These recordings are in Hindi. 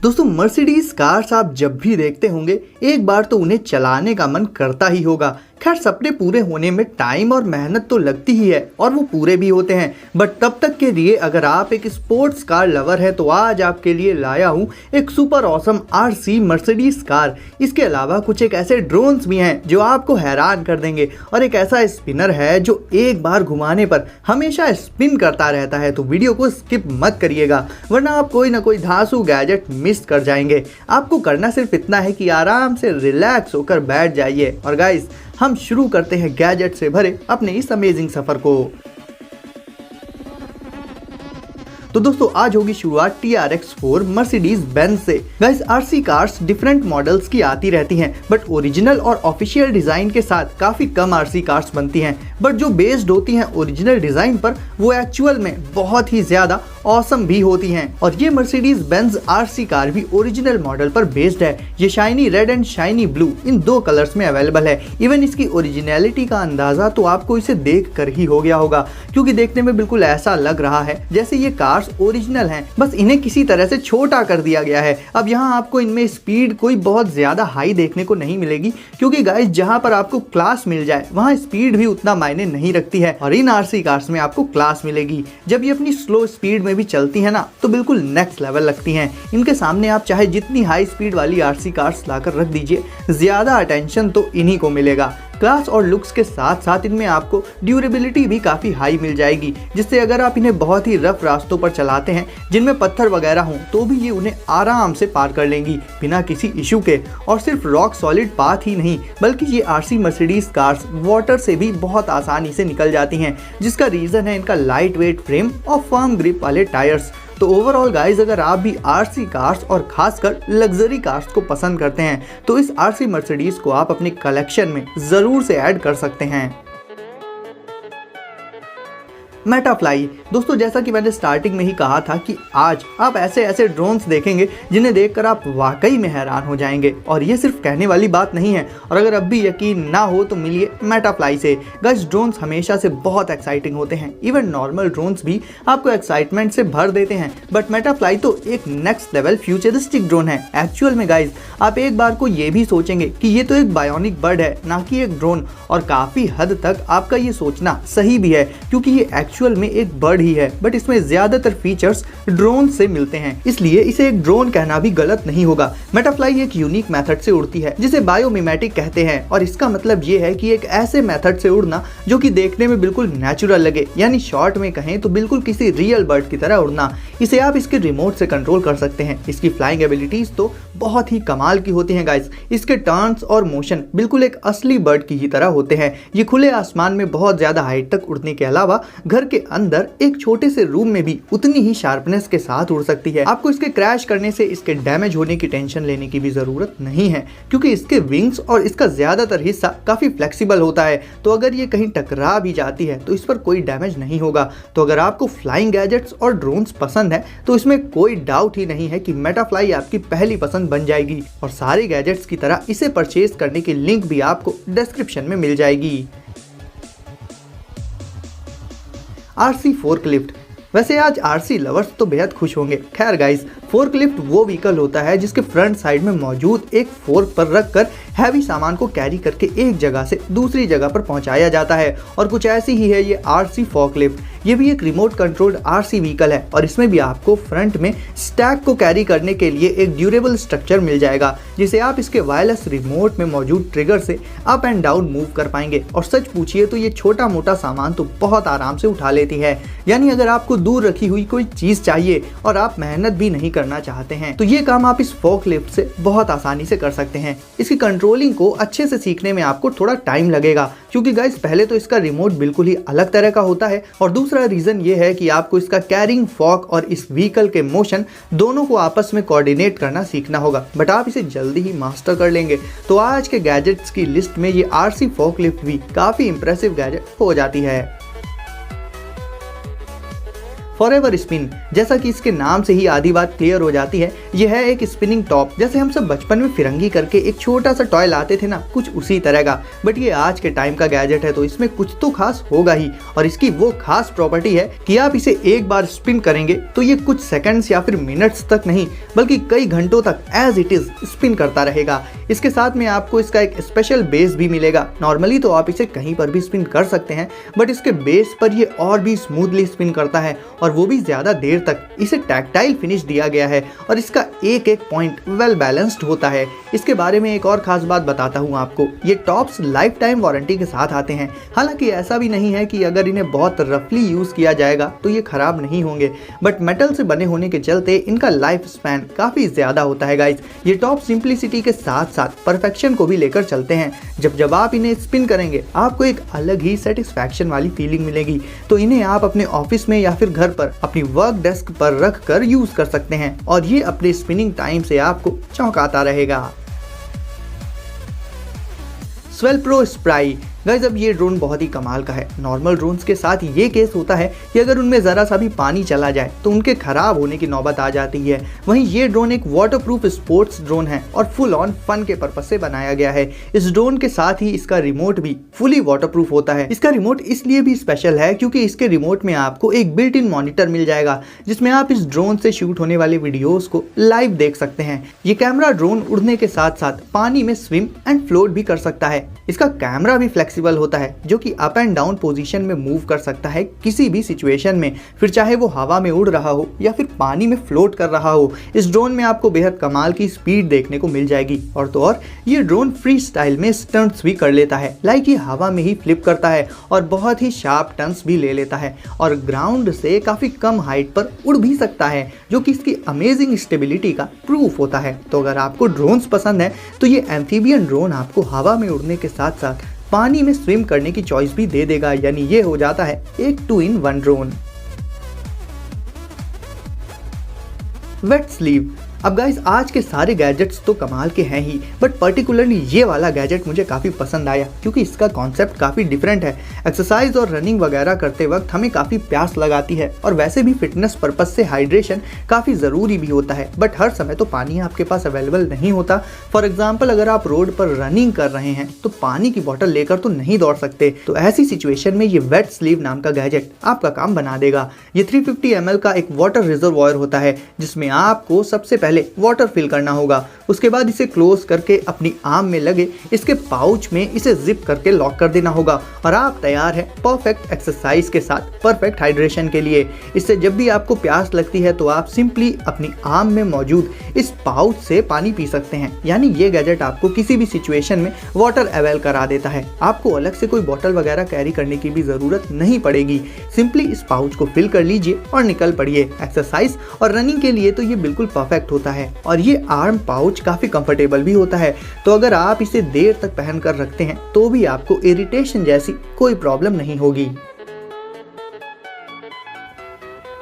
दोस्तों मर्सिडीज कार्स आप जब भी देखते होंगे एक बार तो उन्हें चलाने का मन करता ही होगा। खैर सपने पूरे होने में टाइम और मेहनत तो लगती ही है और वो पूरे भी होते हैं, बट तब तक के लिए अगर आप एक स्पोर्ट्स कार लवर है तो आज आपके लिए लाया हूँ एक super awesome RC Mercedes car. इसके अलावा कुछ एक ऐसे ड्रोन्स भी हैं जो आपको हैरान कर देंगे और एक ऐसा स्पिनर है जो एक बार घुमाने पर हमेशा स्पिन करता रहता है। तो वीडियो को स्किप मत करिएगा वरना आप कोई ना कोई धांसू गैजेट मिस कर जाएंगे। आपको करना सिर्फ इतना है कि आराम से रिलैक्स होकर बैठ जाइए और गाइस हम शुरू करते हैं गैजेट से भरे अपने इस अमेजिंग सफर को। तो दोस्तों आज होगी शुरुआत TRX4 मर्सिडीज बेंज से। Guys RC cars different models की आती रहती हैं, बट ओरिजिनल और ऑफिशियल डिजाइन के साथ काफी कम आरसी कार्स बनती हैं, बट जो बेस्ड होती हैं ओरिजिनल डिजाइन पर वो एक्चुअल में बहुत ही ज्यादा ऑसम भी होती हैं। और ये मर्सिडीज बेंज आरसी कार भी ओरिजिनल मॉडल पर बेस्ड है। ये shiny red and shiny blue इन दो कलर्स में अवेलेबल है। इवन इसकी ओरिजिनलिटी का अंदाजा तो आपको इसे देख कर ही हो गया होगा, क्योंकि देखने में बिल्कुल ऐसा लग रहा है जैसे ये कार्स ओरिजिनल हैं, बस इन्हें किसी तरह से छोटा कर दिया गया है। अब यहाँ आपको इनमें स्पीड कोई बहुत ज्यादा हाई देखने को नहीं मिलेगी, क्योंकि गाइस जहाँ पर आपको क्लास मिल जाए वहाँ स्पीड भी उतना मायने नहीं रखती है और इन आरसी कार्स में आपको क्लास मिलेगी। जब ये अपनी स्लो स्पीड में भी चलती है ना तो बिल्कुल नेक्स्ट लेवल लगती हैं। इनके सामने आप चाहे जितनी हाई स्पीड वाली आरसी कार्स लाकर रख दीजिए, ज्यादा अटेंशन तो इन्हीं को मिलेगा। क्लास और लुक्स के साथ साथ इनमें आपको ड्यूरेबिलिटी भी काफ़ी हाई मिल जाएगी, जिससे अगर आप इन्हें बहुत ही रफ रास्तों पर चलाते हैं जिनमें पत्थर वगैरह हों तो भी ये उन्हें आराम से पार कर लेंगी बिना किसी इशू के। और सिर्फ रॉक सॉलिड पाथ ही नहीं बल्कि ये आरसी मर्सिडीज कार्स वाटर से भी बहुत आसानी से निकल जाती हैं, जिसका रीज़न है इनका लाइट वेट फ्रेम और फर्म ग्रिप वाले टायर्स। तो ओवरऑल गाइज अगर आप भी आरसी कार्स और खासकर लग्जरी कार्स को पसंद करते हैं तो इस आरसी मर्सिडीज को आप अपने कलेक्शन में जरूर से ऐड कर सकते हैं। मेटाफ्लाई दोस्तों, जैसा कि मैंने स्टार्टिंग में ही कहा था कि आज आप ऐसे ऐसे ड्रोन्स देखेंगे जिन्हें देखकर आप वाकई में हैरान हो जाएंगे और ये सिर्फ कहने वाली बात नहीं है। और अगर अब भी यकीन ना हो तो मिलिए मेटाफ्लाई से। गाइस ड्रोन्स हमेशा से बहुत एक्साइटिंग होते हैं, इवन नॉर्मल ड्रोन्स भी आपको एक्साइटमेंट से भर देते हैं, बट मेटाफ्लाई तो एक नेक्स्ट लेवल फ्यूचरिस्टिक ड्रोन है। एक्चुअल में गाइज आप एक बार को ये भी सोचेंगे कि ये तो एक बायोनिक बर्ड है ना कि एक ड्रोन, और काफी हद तक आपका ये सोचना सही भी है, क्योंकि ये एक्चुअल में एक बर्ड ही है, बट इसमें ज्यादातर फीचर्स ड्रोन से मिलते हैं, इसलिए इसे एक ड्रोन कहना भी गलत नहीं होगा। मेटाफ्लाई एक यूनिक मेथड से उड़ती है जिसे बायोमिमेटिक कहते हैं, और इसका मतलब ये है कि एक ऐसे मेथड से उड़ना जो कि देखने में बिल्कुल नेचुरल लगे, यानी शॉर्ट में कहें तो बिल्कुल किसी रियल बर्ड की तरह उड़ना। इसे आप इसके रिमोट से कंट्रोल कर सकते हैं। इसकी फ्लाइंग एबिलिटीज तो बहुत ही कमाल की होती हैं गाइस। इसके टर्न्स और मोशन बिल्कुल एक असली बर्ड की ही तरह होते हैं। ये खुले आसमान में बहुत ज्यादा हाइट तक उड़ने के अलावा घर के अंदर एक छोटे से रूम में भी उतनी ही शार्पनेस के साथ उड़ सकती है। आपको इसके क्रैश करने से इसके डैमेज होने की टेंशन लेने की भी जरूरत नहीं है, क्योंकि इसके विंग्स और इसका ज्यादातर हिस्सा काफी फ्लेक्सिबल होता है, तो अगर ये कहीं टकरा भी जाती है तो इस पर कोई डैमेज नहीं होगा। तो अगर आपको फ्लाइंग गैजेट्स और ड्रोन्स पसंद है तो इसमें कोई डाउट ही नहीं है कि मेटाफ्लाई आपकी पहली पसंद बन जाएगी। और सारे गैजेट्स की तरह इसे परचेज करने की लिंक भी आपको डिस्क्रिप्शन में मिल जाएगी। आरसी फोर्कलिफ्ट, वैसे आज आरसी लवर्स तो बेहद खुश होंगे। खैर गाइस फोर्कलिफ्ट वो व्हीकल होता है जिसके फ्रंट साइड में मौजूद एक फोर्क पर रखकर हैवी सामान को कैरी करके एक जगह से दूसरी जगह पर पहुंचाया जाता है, और कुछ ऐसी ही है ये आरसी फोर्कलिफ्ट। ये भी एक रिमोट कंट्रोल्ड आरसी व्हीकल है और इसमें भी आपको फ्रंट में स्टैक को कैरी करने के लिए एक ड्यूरेबल स्ट्रक्चर मिल जाएगा, जिसे आप इसके वायरलेस रिमोट में मौजूद ट्रिगर से अप एंड डाउन मूव कर पाएंगे। और सच पूछिए तो ये छोटा मोटा सामान तो बहुत आराम से उठा लेती है, यानी अगर आपको दूर रखी हुई कोई चीज चाहिए और आप मेहनत भी नहीं करना चाहते हैं तो ये काम आप इस फोर्कलिफ्ट से बहुत आसानी से कर सकते हैं। इसकी कंट्रोलिंग को अच्छे से सीखने में आपको थोड़ा टाइम लगेगा, क्योंकि गाइस पहले तो इसका रिमोट बिल्कुल ही अलग तरह का होता है, और दूसरा रीजन ये है कि आपको इसका कैरिंग फॉर्क और इस व्हीकल के मोशन दोनों को आपस में कोऑर्डिनेट करना सीखना होगा, बट आप इसे जल्दी ही मास्टर कर लेंगे। तो आज के गैजेट्स की लिस्ट में ये आरसी फोर्कलिफ्ट भी काफी इंप्रेसिव गैजेट हो जाती है। Forever spin. जैसा कि इसके नाम से ही आधी बात क्लियर हो जाती है, यह है एक स्पिनिंग टॉप। जैसे हम सब बचपन में फिरंगी करके एक छोटा सा टॉय लाते थे ना, कुछ उसी तरह का। बट ये आज के टाइम का गैजेट है तो इसमें कुछ तो खास होगा ही। और इसकी वो खास प्रॉपर्टी है कि आप इसे एक बार स्पिन करेंगे तो ये कुछ सेकंड्स या फिर मिनट्स तक नहीं बल्कि कई घंटों तक एज इट इज स्पिन करता रहेगा। इसके साथ में आपको इसका एक स्पेशल बेस भी मिलेगा। नॉर्मली तो आप इसे कहीं पर भी स्पिन कर सकते हैं, बट इसके बेस पर ये और भी स्मूथली स्पिन करता है और वो भी ज्यादा देर तक। इसे टैक्टाइल फिनिश दिया गया है और इसका एक एक पॉइंट वेल बैलेंस्ड होता है। इसके बारे में एक और खास बात बताता हूँ आपको, ये टॉप्स लाइफ टाइम वारंटी के साथ आते हैं। हालांकि ऐसा भी नहीं है कि अगर इन्हें बहुत रफली यूज किया जाएगा तो ये खराब नहीं होंगे, बट मेटल से बने होने के चलते इनका लाइफ स्पैन काफी ज्यादा होता है गाइस। ये टॉप सिंप्लिसिटी के साथ साथ परफेक्शन को भी लेकर चलते हैं। जब आप इन्हें स्पिन करेंगे आपको एक अलग ही सेटिस्फैक्शन वाली फीलिंग मिलेगी। तो इन्हें आप अपने ऑफिस में या फिर घर पर अपनी वर्क डेस्क पर रख कर यूज कर सकते हैं और ये अपने स्पिनिंग टाइम से आपको चौंकाता रहेगा। Swell pro spry. गाइस अब ये ड्रोन बहुत ही कमाल का है। नॉर्मल ड्रोन्स के साथ ये केस होता है कि अगर उनमें ज़रा सा भी पानी चला जाए तो उनके खराब होने की नौबत आ जाती है। वहीं ये ड्रोन एक वाटरप्रूफ स्पोर्ट्स ड्रोन है और फुल ऑन फन के पर्पज से बनाया गया है। इस ड्रोन के साथ ही इसका रिमोट भी फुली वाटरप्रूफ होता है। इसका रिमोट इसलिए भी स्पेशल है क्योंकि इसके रिमोट में आपको एक बिल्ट इन मॉनिटर मिल जाएगा जिसमें आप इस ड्रोन से शूट होने वाले वीडियोस को लाइव देख सकते हैं। ये कैमरा ड्रोन उड़ने के साथ साथ पानी में स्विम एंड फ्लोट भी कर सकता है। इसका कैमरा भी फ्लेक्सिबल होता है जो कि अप एंड डाउन पोजीशन में मूव कर सकता है किसी भी सिचुएशन में, फिर चाहे वो हवा में उड़ रहा हो या फिर पानी में फ्लोट कर रहा हो। इस ड्रोन में आपको बेहद कमाल की स्पीड देखने को मिल जाएगी। और तो और ये ड्रोन फ्री स्टाइल में स्टंट्स भी कर लेता है, लाइक ये हवा में ही फ्लिप करता है और बहुत ही शार्प टर्न्स भी ले लेता है और ग्राउंड से काफी कम हाइट पर उड़ भी सकता है, जो कि इसकी अमेजिंग स्टेबिलिटी का प्रूफ होता है। तो अगर आपको ड्रोन्स पसंद है तो ये एम्फीबियन ड्रोन आपको हवा में उड़ने के साथ साथ पानी में स्विम करने की चॉइस भी दे देगा, यानी ये हो जाता है एक 2-in-1 ड्रोन। Wet sleeve. अब गाइस आज के सारे गैजेट्स तो कमाल के हैं ही, बट पर्टिकुलरली ये वाला गैजेट मुझे काफ़ी पसंद आया क्योंकि इसका कॉन्सेप्ट काफ़ी डिफरेंट है। एक्सरसाइज और रनिंग वगैरह करते वक्त हमें काफ़ी प्यास लगाती है और वैसे भी फिटनेस पर्पज से हाइड्रेशन काफ़ी ज़रूरी भी होता है, बट हर समय तो पानी आपके पास अवेलेबल नहीं होता। फॉर एग्जाम्पल अगर आप रोड पर रनिंग कर रहे हैं तो पानी की बॉटल लेकर तो नहीं दौड़ सकते, तो ऐसी सिचुएशन में ये वेट स्लीव नाम का गैजेट आपका काम बना देगा। ये 350 ml का एक वाटर रिजर्वॉयर होता है जिसमें आपको सबसे पहले वाटर फिल करना होगा। उसके बाद इसे क्लोज करके अपनी आर्म में लगे इसके पाउच में इसे जिप करके लॉक कर देना होगा और आप तैयार हैं परफेक्ट एक्सरसाइज के साथ परफेक्ट हाइड्रेशन के लिए। इससे जब भी आपको प्यास लगती है तो आप सिंपली अपनी आर्म में मौजूद इस पाउच से पानी पी सकते हैं। यानी ये गैजेट आपको किसी भी सिचुएशन में वाटर अवेल करा देता है। आपको अलग से कोई बॉटल वगैरह कैरी करने की भी जरूरत नहीं पड़ेगी। सिंपली इस पाउच को फिल कर लीजिए और निकल पड़िए। एक्सरसाइज और रनिंग के लिए तो ये बिल्कुल परफेक्ट होता है और ये आर्म पाउच काफी कंफर्टेबल भी होता है, तो अगर आप इसे देर तक पहन कर रखते हैं तो भी आपको इरिटेशन जैसी कोई प्रॉब्लम नहीं होगी।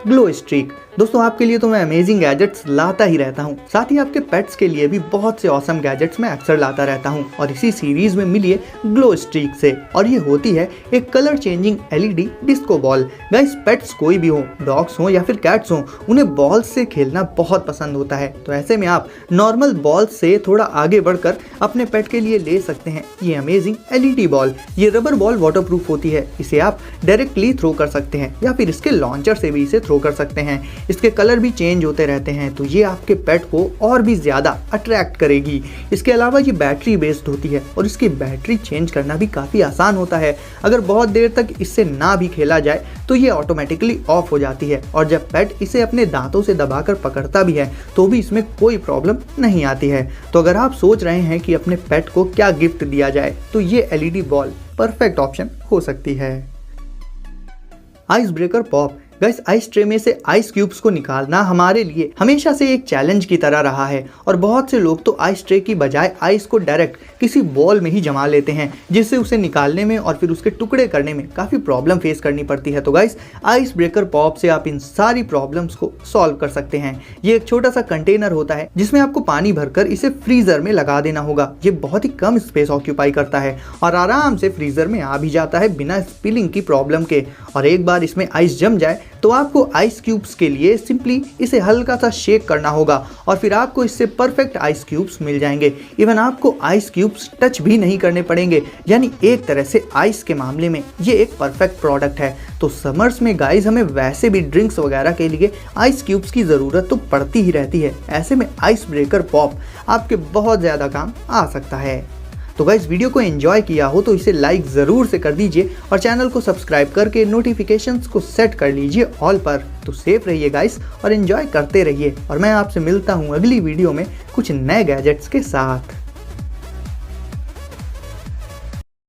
Glow streak. दोस्तों आपके लिए तो मैं अमेजिंग गैजेट्स लाता ही रहता हूँ, साथ ही आपके पेट्स के लिए भी बहुत से ऑसम गैजेट्स मैं अक्सर लाता रहता हूँ और इसी सीरीज में मिली है ग्लो स्ट्रीक से, और ये होती है एक colour changing LED disco ball. Guys pets कोई भी हो, डॉग्स हो या फिर कैट्स हो, उन्हें बॉल से खेलना बहुत पसंद होता है। तो ऐसे में आप नॉर्मल बॉल से थोड़ा आगे बढ़कर अपने पेट के लिए ले सकते हैं ये अमेजिंग LED बॉल। ये रबर बॉल वाटरप्रूफ होती है, इसे आप डायरेक्टली थ्रो कर सकते हैं या फिर इसके लॉन्चर से भी इसे थ्रो कर सकते हैं। इसके कलर भी चेंज होते रहते हैं तो ये आपके पेट को और भी ज़्यादा अट्रैक्ट करेगी। इसके अलावा ये बैटरी बेस्ड होती है और इसकी बैटरी चेंज करना भी काफ़ी आसान होता है। अगर बहुत देर तक इससे ना भी खेला जाए तो ये ऑटोमेटिकली ऑफ हो जाती है और जब पेट इसे अपने दांतों से दबाकर पकड़ता भी है तो भी इसमें कोई प्रॉब्लम नहीं आती है। तो अगर आप सोच रहे हैं कि अपने पेट को क्या गिफ्ट दिया जाए तो ये LED बॉल परफेक्ट ऑप्शन हो सकती है। Ice breaker pop. Guys ice tray में से आइस क्यूब्स को निकालना हमारे लिए हमेशा से एक चैलेंज की तरह रहा है और बहुत से लोग तो आइस ट्रे की बजाय आइस को डायरेक्ट किसी बॉल में ही जमा लेते हैं, जिससे उसे निकालने में और फिर उसके टुकड़े करने में काफ़ी प्रॉब्लम फेस करनी पड़ती है। तो गाइस आइस ब्रेकर पॉप से आप इन सारी प्रॉब्लम्स को सॉल्व कर सकते हैं। ये एक छोटा सा कंटेनर होता है जिसमें आपको पानी भरकर इसे फ्रीजर में लगा देना होगा। ये बहुत ही कम स्पेस ऑक्यूपाई करता है और आराम से फ्रीजर में आ भी जाता है बिना स्पिलिंग की प्रॉब्लम के। और एक बार इसमें आइस जम जाए तो आपको आइस क्यूब्स के लिए सिंपली इसे हल्का सा शेक करना होगा और फिर आपको इससे परफेक्ट आइस क्यूब्स मिल जाएंगे। इवन आपको आइस क्यूब्स टच भी नहीं करने पड़ेंगे, यानी एक तरह से आइस के मामले में ये एक परफेक्ट प्रोडक्ट है। तो समर्स में गाइस हमें वैसे भी ड्रिंक्स वगैरह के लिए आइस क्यूब्स की ज़रूरत तो पड़ती ही रहती है। ऐसे में आइस ब्रेकर पॉप आपके बहुत ज़्यादा काम आ सकता है। तो गाइस वीडियो को एंजॉय किया हो तो इसे लाइक ज़रूर से कर दीजिए और चैनल को सब्सक्राइब करके नोटिफिकेशंस को सेट कर लीजिए ऑल पर। तो सेफ रहिए गाइस और एंजॉय करते रहिए और मैं आपसे मिलता हूँ अगली वीडियो में कुछ नए गैजेट्स के साथ।